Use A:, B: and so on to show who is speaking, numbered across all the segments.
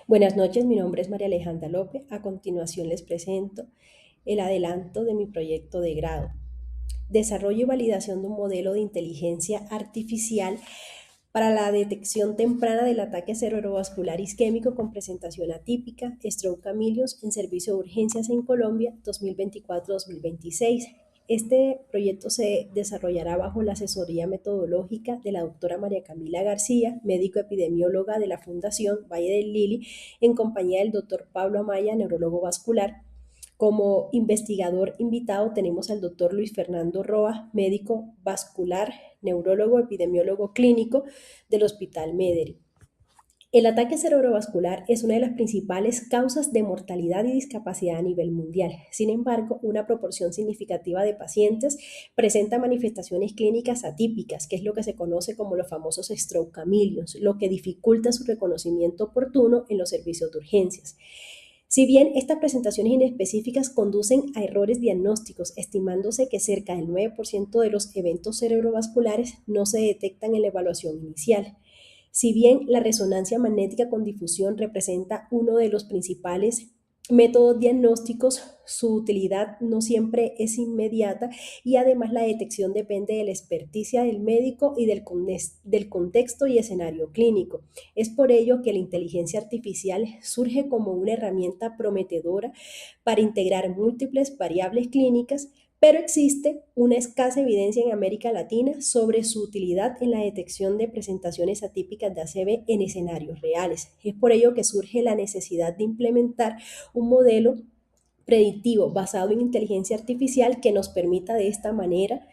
A: Buenas noches, mi nombre es María Alejandra López. A continuación les presento el adelanto de mi proyecto de grado. Desarrollo y validación de un modelo de inteligencia artificial para la detección temprana del ataque cerebrovascular isquémico con presentación atípica, Stroke Camilius, en servicio de urgencias en Colombia 2024-2026. Este proyecto se desarrollará bajo la asesoría metodológica de la doctora María Camila García, médico epidemióloga de la Fundación Valle del Lili, en compañía del doctor Pablo Amaya, neurólogo vascular. Como investigador invitado tenemos al doctor Luis Fernando Roa, médico vascular, neurólogo, epidemiólogo clínico del Hospital Mederi. El ataque cerebrovascular es una de las principales causas de mortalidad y discapacidad a nivel mundial. Sin embargo, una proporción significativa de pacientes presenta manifestaciones clínicas atípicas, que es lo que se conoce como los famosos stroke camilions, lo que dificulta su reconocimiento oportuno en los servicios de urgencias. Si bien estas presentaciones inespecíficas conducen a errores diagnósticos, estimándose que cerca del 9% de los eventos cerebrovasculares no se detectan en la evaluación inicial. Si bien la resonancia magnética con difusión representa uno de los principales métodos diagnósticos, su utilidad no siempre es inmediata y además la detección depende de la experticia del médico y del contexto y escenario clínico. Es por ello que la inteligencia artificial surge como una herramienta prometedora para integrar múltiples variables clínicas, pero existe una escasa evidencia en América Latina sobre su utilidad en la detección de presentaciones atípicas de ACV en escenarios reales. Es por ello que surge la necesidad de implementar un modelo predictivo basado en inteligencia artificial que nos permita de esta manera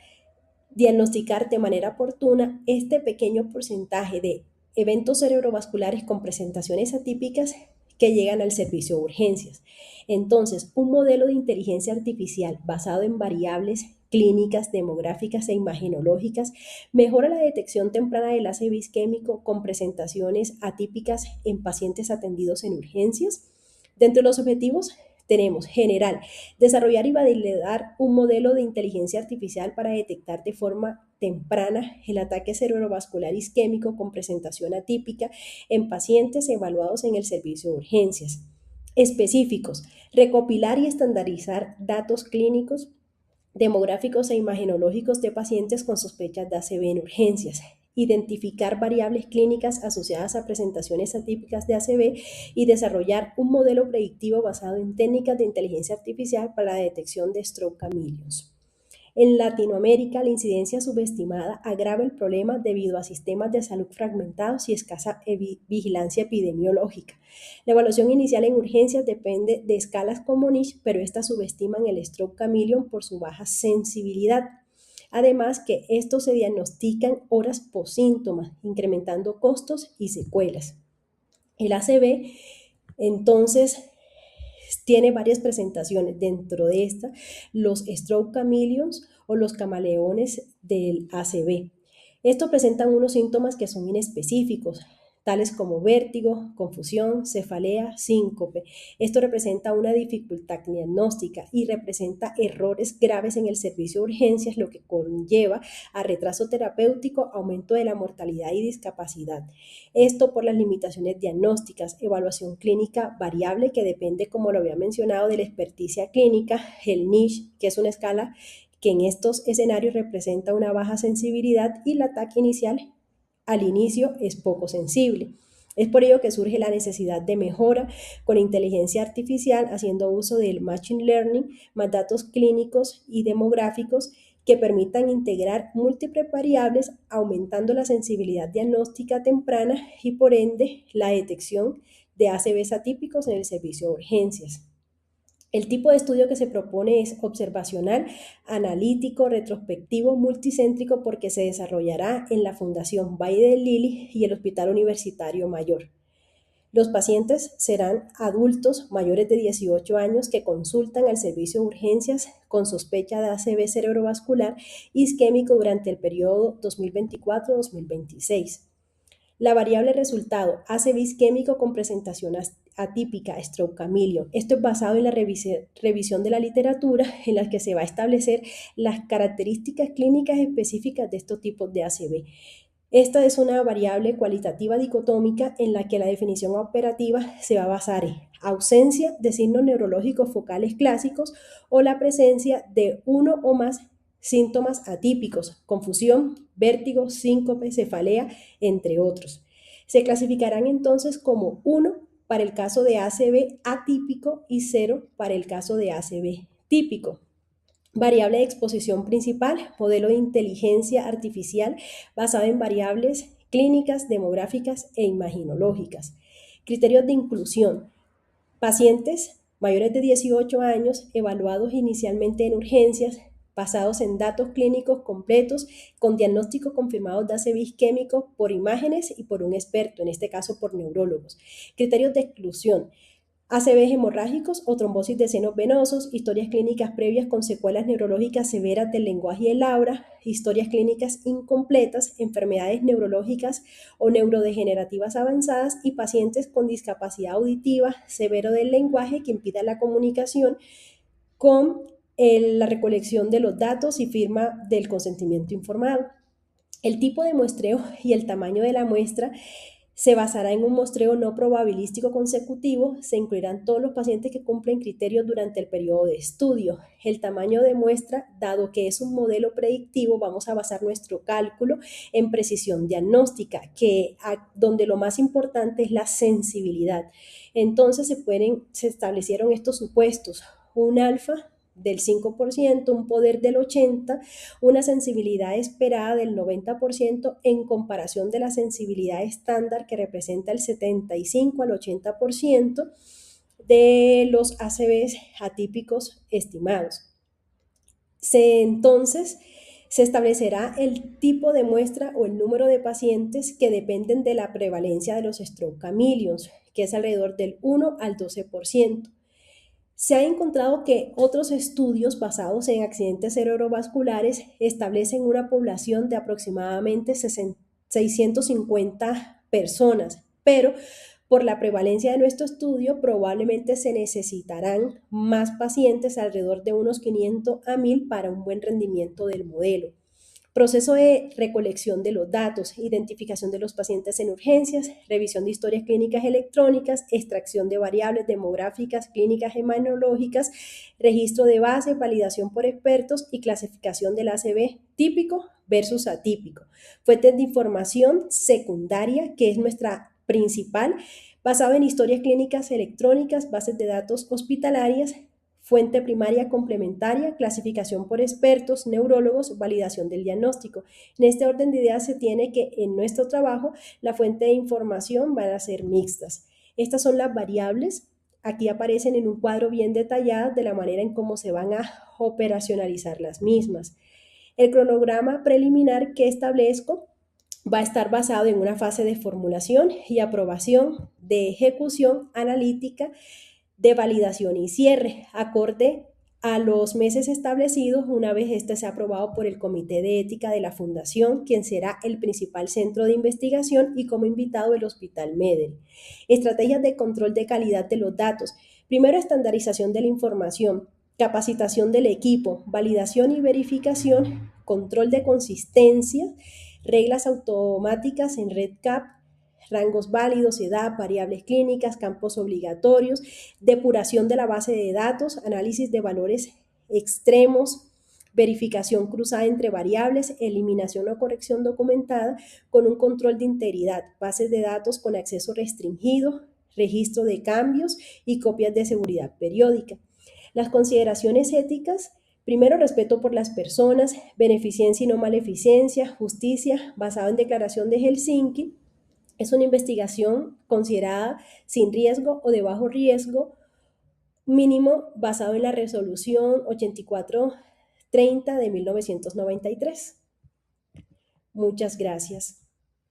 A: diagnosticar de manera oportuna este pequeño porcentaje de eventos cerebrovasculares con presentaciones atípicas que llegan al servicio de urgencias. Entonces, un modelo de inteligencia artificial basado en variables clínicas, demográficas e imagenológicas mejora la detección temprana del ACV isquémico con presentaciones atípicas en pacientes atendidos en urgencias. Dentro de los objetivos tenemos general, desarrollar y validar un modelo de inteligencia artificial para detectar de forma temprana el ataque cerebrovascular isquémico con presentación atípica en pacientes evaluados en el servicio de urgencias. Específicos, recopilar y estandarizar datos clínicos, demográficos e imagenológicos de pacientes con sospechas de ACV en urgencias, identificar variables clínicas asociadas a presentaciones atípicas de ACV y desarrollar un modelo predictivo basado en técnicas de inteligencia artificial para la detección de stroke camilios. En Latinoamérica, la incidencia subestimada agrava el problema debido a sistemas de salud fragmentados y escasa vigilancia epidemiológica. La evaluación inicial en urgencias depende de escalas como NICH, pero estas subestiman el stroke camilion por su baja sensibilidad. Además que estos se diagnostican horas post síntomas, incrementando costos y secuelas. El ACV, entonces, tiene varias presentaciones. Dentro de esta, los stroke chameleons o los camaleones del ACV. Estos presentan unos síntomas que son inespecíficos, tales como vértigo, confusión, cefalea, síncope. Esto representa una dificultad diagnóstica y representa errores graves en el servicio de urgencias, lo que conlleva a retraso terapéutico, aumento de la mortalidad y discapacidad. Esto por las limitaciones diagnósticas, evaluación clínica variable que depende, como lo había mencionado, de la experticia clínica, el NICH, que es una escala que en estos escenarios representa una baja sensibilidad y el ataque inicial al inicio es poco sensible. Es por ello que surge la necesidad de mejora con inteligencia artificial haciendo uso del Machine Learning más datos clínicos y demográficos que permitan integrar múltiples variables, aumentando la sensibilidad diagnóstica temprana y por ende la detección de ACVs atípicos en el servicio de urgencias. El tipo de estudio que se propone es observacional, analítico, retrospectivo, multicéntrico, porque se desarrollará en la Fundación Valle del Lili y el Hospital Universitario Mayor. Los pacientes serán adultos mayores de 18 años que consultan al servicio de urgencias con sospecha de ACV cerebrovascular isquémico durante el periodo 2024-2026. La variable resultado, ACV isquémico con presentación atípica, stroke camilion. Esto es basado en la revisión de la literatura en la que se va a establecer las características clínicas específicas de estos tipos de ACV. Esta es una variable cualitativa dicotómica en la que la definición operativa se va a basar en ausencia de signos neurológicos focales clásicos o la presencia de uno o más síntomas atípicos, confusión, vértigo, síncope, cefalea, entre otros. Se clasificarán entonces como 1 para el caso de ACV atípico y 0 para el caso de ACV típico. Variable de exposición principal, modelo de inteligencia artificial basado en variables clínicas, demográficas e imaginológicas. Criterios de inclusión. Pacientes mayores de 18 años evaluados inicialmente en urgencias, basados en datos clínicos completos con diagnóstico confirmado de ACV isquémico por imágenes y por un experto, en este caso por neurólogos. Criterios de exclusión. ACVs hemorrágicos o trombosis de senos venosos, historias clínicas previas con secuelas neurológicas severas del lenguaje y el aura, historias clínicas incompletas, enfermedades neurológicas o neurodegenerativas avanzadas y pacientes con discapacidad auditiva severo del lenguaje que impida la comunicación con la recolección de los datos y firma del consentimiento informado. El tipo de muestreo y el tamaño de la muestra se basará en un muestreo no probabilístico consecutivo, se incluirán todos los pacientes que cumplen criterios durante el periodo de estudio. El tamaño de muestra, dado que es un modelo predictivo, vamos a basar nuestro cálculo en precisión diagnóstica, donde lo más importante es la sensibilidad. Entonces se establecieron estos supuestos: un alfa del 5%, un poder del 80%, una sensibilidad esperada del 90% en comparación de la sensibilidad estándar que representa el 75 al 80% de los ACVs atípicos estimados. Entonces, se establecerá el tipo de muestra o el número de pacientes que dependen de la prevalencia de los stroke chameleons, que es alrededor del 1 al 12%. Se ha encontrado que otros estudios basados en accidentes cerebrovasculares establecen una población de aproximadamente 650 personas, pero por la prevalencia de nuestro estudio probablemente se necesitarán más pacientes, alrededor de unos 500 a 1000 para un buen rendimiento del modelo. Proceso de recolección de los datos, identificación de los pacientes en urgencias, revisión de historias clínicas electrónicas, extracción de variables demográficas, clínicas hemanológicas, registro de base, validación por expertos y clasificación del ACV típico versus atípico. Fuentes de información secundaria, que es nuestra principal, basado en historias clínicas electrónicas, bases de datos hospitalarias, fuente primaria complementaria, clasificación por expertos, neurólogos, validación del diagnóstico. En este orden de ideas se tiene que en nuestro trabajo la fuente de información van a ser mixtas. Estas son las variables. Aquí aparecen en un cuadro bien detallado de la manera en cómo se van a operacionalizar las mismas. El cronograma preliminar que establezco va a estar basado en una fase de formulación y aprobación, de ejecución analítica, de validación y cierre, acorde a los meses establecidos una vez este sea aprobado por el Comité de Ética de la Fundación, quien será el principal centro de investigación, y como invitado el Hospital Medel. Estrategias de control de calidad de los datos. Primero, estandarización de la información, capacitación del equipo, validación y verificación, control de consistencia, reglas automáticas en REDCap, rangos válidos, edad, variables clínicas, campos obligatorios, depuración de la base de datos, análisis de valores extremos, verificación cruzada entre variables, eliminación o corrección documentada con un control de integridad, bases de datos con acceso restringido, registro de cambios y copias de seguridad periódica. Las consideraciones éticas: primero, respeto por las personas, beneficencia y no maleficencia, justicia, basado en declaración de Helsinki. Es una investigación considerada sin riesgo o de bajo riesgo mínimo, basado en la resolución 8430 de 1993. Muchas gracias.